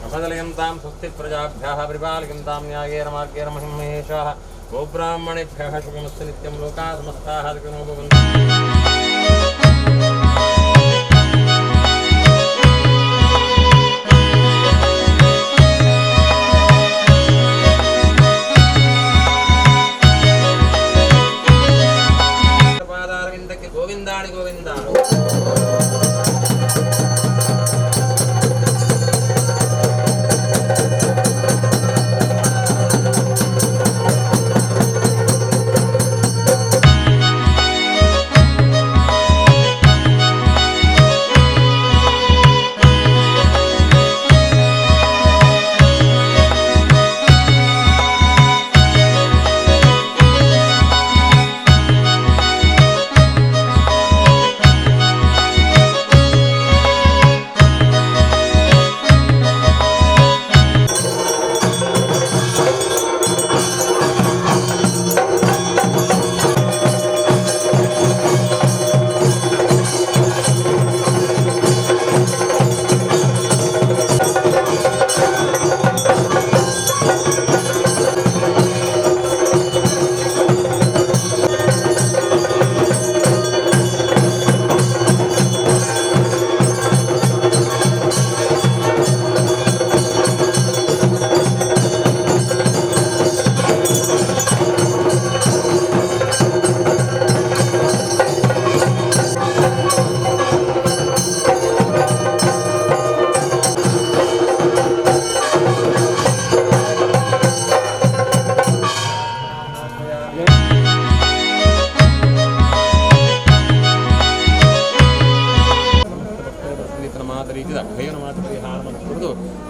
अपदलयन्तां स्वस्ति प्रजाभ्यः परिपालयन्तां न्यायेन मार्गेण महिमहेशाः गोब्राह्मणेभ्यः शुभमस्तु नित्यं लोकाः समस्ताः सुखिनो भवन्तु। पादारविन्दಕ್ಕೆ ಗೋವಿಂದಾಣಿ ಗೋವಿಂದ।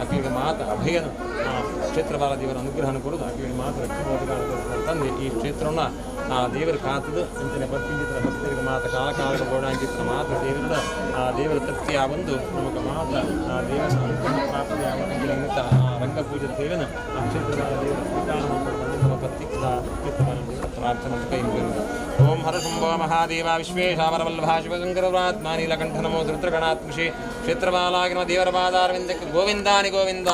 ಅಕ್ಕಿಗೆ ಮಾತ್ರ ಅಭಯನ ಕ್ಷೇತ್ರವಾದ ದೇವರ ಅನುಗ್ರಹನ ಕೊಡೋದು ಅಕ್ಕಿಗೆ ಮಾತ್ರ ರಕ್ಷಣೆ ತಂದೆ ಈ ಕ್ಷೇತ್ರವನ್ನು ಆ ದೇವರ ಕಾತದು ಅಂಚಿನ ಬರ್ತಿದ್ದ ಭಕ್ತರಿಗೆ ಮಾತ್ರ ಕಾಲ ಗೋಡಾಂಗಿತ್ರ ಮಾತ್ರ ದೇವರ ತೃಪ್ತಿಯ ಒಂದು ನಮಗೆ ಮಾತ್ರ ಆ ದೇವರ ಅನುಗ್ರಹ ಪ್ರಾಪ್ತಿಯಾಗ ಆ ರಂಗಪೂಜೆ ದೇವನ ಆ ಕ್ಷೇತ್ರವಾದ ದೇವರ ನಮ್ಮ ಪ್ರತ್ಯಕ್ಷ ಪ್ರಾರ್ಥನೆ ಕೈಗೊಂಡು ಓಂ ಹರಶಂಭೋ ಮಹಾದೇವ ವಿಶ್ವೇಶಾವರವಲ್ಲಭ ಶಿವಶಂಕರವ್ರಾತ್ಮ ನೀಲಕಂಠ ನಮೋ ರುದ್ರಗಣಾತ್ಮಶಿ ಕ್ಷೇತ್ರಪಾಲಾಗಿರುವ ದೇವರ ಪಾದಾರವಿಂದಕ್ಕೆ ಗೋವಿಂದಾನಿ ಗೋವಿಂದ।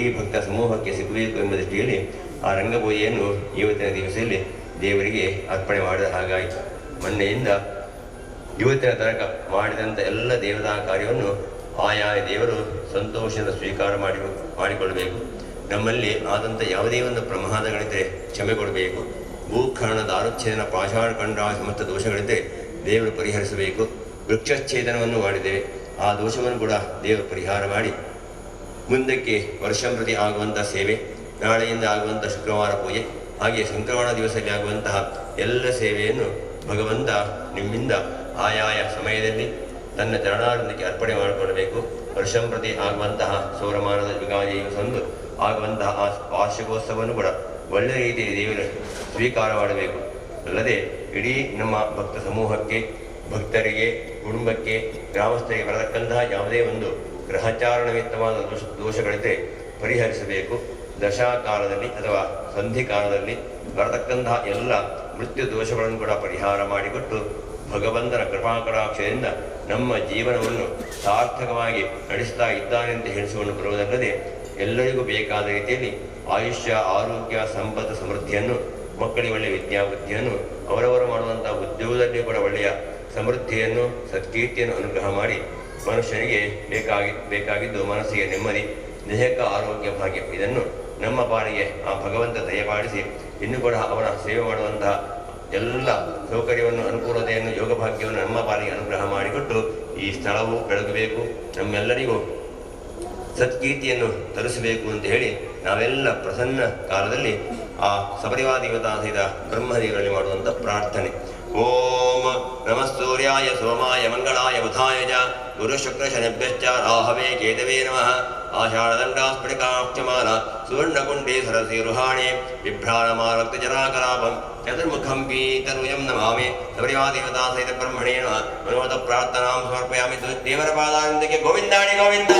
ಇಡೀ ಭಕ್ತ ಸಮೂಹಕ್ಕೆ ಸಿಗಬೇಕು ಎಂಬ ದೃಷ್ಟಿಯಲ್ಲಿ ಆ ರಂಗಪೂಜೆಯನ್ನು ಇವತ್ತಿನ ದಿವಸದಲ್ಲಿ ದೇವರಿಗೆ ಅರ್ಪಣೆ ಮಾಡಿದ ಹಾಗಾಯಿತು. ಮೊನ್ನೆಯಿಂದ ಇವತ್ತಿನ ತನಕ ಮಾಡಿದಂಥ ಎಲ್ಲ ದೇವತಾ ಕಾರ್ಯವನ್ನು ಆಯಾಯ ದೇವರು ಸಂತೋಷದ ಸ್ವೀಕಾರ ಮಾಡಿಕೊಳ್ಳಬೇಕು. ನಮ್ಮಲ್ಲಿ ಆದಂಥ ಯಾವುದೇ ಒಂದು ಪ್ರಮಾದಗಳಿದ್ದರೆ ಕ್ಷಮೆ ಕೊಡಬೇಕು. ಭೂಕರ್ಣ ದಾರುಚ್ಛೇದನ ಪಾಷಾಣ ಕಂಡ ಸಮಸ್ತ ದೋಷಗಳಿದ್ದರೆ ದೇವರು ಪರಿಹರಿಸಬೇಕು. ವೃಕ್ಷಚ್ಛೇದನವನ್ನು ಮಾಡಿದ್ದೇವೆ, ಆ ದೋಷವನ್ನು ಕೂಡ ದೇವರು ಪರಿಹಾರ ಮಾಡಿ ಮುಂದಕ್ಕೆ ವರ್ಷಂಪ್ರತಿ ಆಗುವಂಥ ಸೇವೆ, ನಾಳೆಯಿಂದ ಆಗುವಂಥ ಶುಕ್ರವಾರ ಪೂಜೆ, ಹಾಗೆ ಸಂಕ್ರಮಣ ದಿವಸದಲ್ಲಿ ಆಗುವಂತಹ ಎಲ್ಲ ಸೇವೆಯನ್ನು ಭಗವಂತ ನಿಮ್ಮಿಂದ ಆಯಾಯ ಸಮಯದಲ್ಲಿ ತನ್ನ ಚರಣಾರವಿಂದಕ್ಕೆ ಅರ್ಪಣೆ ಮಾಡಿಕೊಳ್ಳಬೇಕು. ವರ್ಷಂಪ್ರತಿ ಆಗುವಂತಹ ಸೌರಮಾನದ ಯುಗಾದಿ ದಿವಸಂದು ಆಗುವಂತಹ ಆ ವಾರ್ಷಿಕೋತ್ಸವವನ್ನು ಕೂಡ ಒಳ್ಳೆಯ ರೀತಿಯಲ್ಲಿ ದೇವರು ಸ್ವೀಕಾರ ಮಾಡಬೇಕು. ಅಲ್ಲದೆ ಇಡೀ ನಮ್ಮ ಭಕ್ತ ಸಮೂಹಕ್ಕೆ, ಭಕ್ತರಿಗೆ, ಕುಟುಂಬಕ್ಕೆ, ಗ್ರಾಮಸ್ಥರಿಗೆ ಬರತಕ್ಕಂತಹ ಯಾವುದೇ ಒಂದು ಗ್ರಹಚಾರ ನಿಮಿತ್ತವಾದ ದೋಷಗಳಿದ್ದರೆ ಪರಿಹರಿಸಬೇಕು. ದಶಾಕಾಲದಲ್ಲಿ ಅಥವಾ ಸಂಧಿಕಾಲದಲ್ಲಿ ಬರತಕ್ಕಂತಹ ಎಲ್ಲ ಮೃತ್ಯು ದೋಷಗಳನ್ನು ಕೂಡ ಪರಿಹಾರ ಮಾಡಿಕೊಟ್ಟು ಭಗವಂತನ ಕೃಪಾಕಟಾಕ್ಷದಿಂದ ನಮ್ಮ ಜೀವನವನ್ನು ಸಾರ್ಥಕವಾಗಿ ನಡೆಸ್ತಾ ಇದ್ದಾನೆ ಅಂತ ಹೇಳಿಸಿಕೊಂಡು ಬರುವುದಲ್ಲದೆ ಎಲ್ಲರಿಗೂ ಬೇಕಾದ ರೀತಿಯಲ್ಲಿ ಆಯುಷ್ಯ, ಆರೋಗ್ಯ, ಸಂಪತ್ತು, ಸಮೃದ್ಧಿಯನ್ನು, ಮಕ್ಕಳಿಗೆ ಒಳ್ಳೆಯ ವಿದ್ಯಾಬುದ್ಧಿಯನ್ನು, ಅವರವರು ಮಾಡುವಂಥ ಉದ್ಯೋಗದಲ್ಲಿ ಕೂಡ ಒಳ್ಳೆಯ ಸಮೃದ್ಧಿಯನ್ನು, ಸತ್ಕೀರ್ತಿಯನ್ನು ಅನುಗ್ರಹ ಮಾಡಿ ಮನುಷ್ಯನಿಗೆ ಬೇಕಾಗಿದ್ದು ಮನಸ್ಸಿಗೆ ನೆಮ್ಮದಿ, ದೇಹಕ್ಕೆ ಆರೋಗ್ಯ, ಭಾಗ್ಯ, ಇದನ್ನು ನಮ್ಮ ಪಾಲಿಗೆ ಆ ಭಗವಂತ ದಯಪಾಲಿಸಿ ಇನ್ನೂ ಕೂಡ ಅವನ ಸೇವೆ ಮಾಡುವಂತಹ ಎಲ್ಲ ಸೌಕರ್ಯವನ್ನು, ಅನುಕೂಲತೆಯನ್ನು, ಯೋಗ ಭಾಗ್ಯವನ್ನು ನಮ್ಮ ಪಾಲಿಗೆ ಅನುಗ್ರಹ ಮಾಡಿಕೊಟ್ಟು ಈ ಸ್ಥಳವು ಬೆಳಗಬೇಕು, ನಮ್ಮೆಲ್ಲರಿಗೂ ಸತ್ಕೀರ್ತಿಯನ್ನು ತರಿಸಬೇಕು ಅಂತ ಹೇಳಿ ನಾವೆಲ್ಲ ಪ್ರಸನ್ನ ಕಾಲದಲ್ಲಿ ಆ ಸಪರಿವಾರ ದೇವತಾ ಸಹಿತ ಬ್ರಹ್ಮದೇವರಲ್ಲಿ ಮಾಡುವಂಥ ಪ್ರಾರ್ಥನೆ. ಓಂ ನಮಃ ಸೂರ್ಯಾಯ ಸೋಮಾಯ ಮಂಗಳಾಯ ಬುಧಾಯ ಚ ಗುರು ಶುಕ್ರ ಶನಿಭ್ಯಶ್ಚ ರಾಹವೇ ಕೇತವೇ ನಮಃ. ಆಷಾಢದಂಡಾಸ್ಫಟಿಕಾಕ್ಷಮಾಲ ಸುವರ್ಣಕುಂಡೇ ಸರಸಿರುಹಾಣೆ ಬಿಭ್ರಾಣಮಾರಕ್ತಜರಾಕಲಾಪಂ ಚತುರ್ಮುಖಂ ಪೀತನುಯಂ ನಮಾಮಿ. ಸಪರಿವಾರ ದೇವತಾ ಸಹಿತ ಬ್ರಹ್ಮಣೇ ನಮಃ. ಮನೋದ ಪ್ರಾರ್ಥನಾಂ ಸಮರ್ಪಯಾಮಿ. ದೇವರ ಪಾದಾನಂದಕ್ಕೆ ಗೋವಿಂದಾಣಿ ಗೋವಿಂದ.